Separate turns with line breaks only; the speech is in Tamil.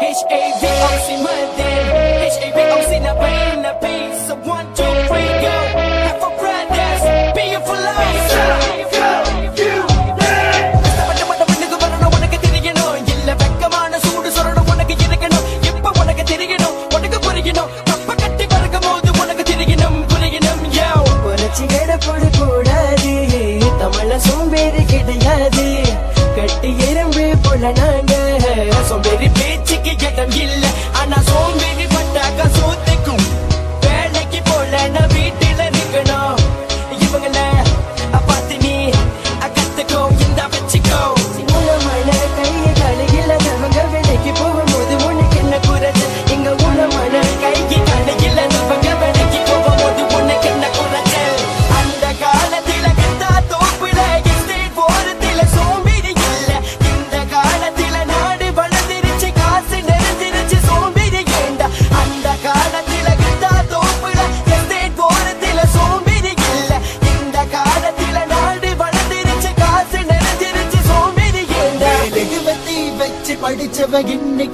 H-A-V-O-C Monday, H-A-V-O-C na pain na peace. So 1, 2, 3, go. Have for brothers, being for life. Go, you உனக்கு தெரியணும் இல்ல வெக்கமான சூடு சொல்லணும் உனக்கு இருக்கணும் இப்ப உனக்கு தெரியணும் உனக்கு புரியணும் கப்ப கட்டி பறக்கும் போது உனக்கு தெரியணும் புரியணும்
புரட்சிகளை போட கூடாது தமிழ சோம்பேறி கிடையாது கட்டி எறும்பு போல நாங்க
சோம்பேறி பேச்சுக்கு இடம் இல்ல ஆனா சோம்பேறி பட்டாக்க சோத்துக்கும் வேலைக்கு போல நான் வீட்டுல இருக்கணும் இவங்கள பார்த்து நீ கத்துக்கோ இந்த வச்சுக்கோ
மூலமான கையை கலையில அவங்க வேலைக்கு போகும்போது உனக்கு என்ன குறைச்சு
இங்க மூலமான கைக்கு கடையில அவங்க வேலைக்கு போகும்போது உனக்கு என்ன குறைச்சு அந்த காலத்தில கிட்டா தோப்புல எஸ்டேட் போறதுல சோம்பேறி இல்ல இந்த காலத்தில நாடு வளர்ந்துருச்சு காசு நிறைஞ்சிருச்சு சோம்பேறி ஏண்டா அந்த காலத்தில கிட்டா தோப்புல எஸ்டேட் போறதுல சோம்பேறி இல்ல இந்த காலத்தில நாடு வளர்ந்துருச்சு காசு நிறைஞ்சிருச்சு சோம்பேறி ஏண்டா
வச்சு படிச்சவங்க இன்னைக்கு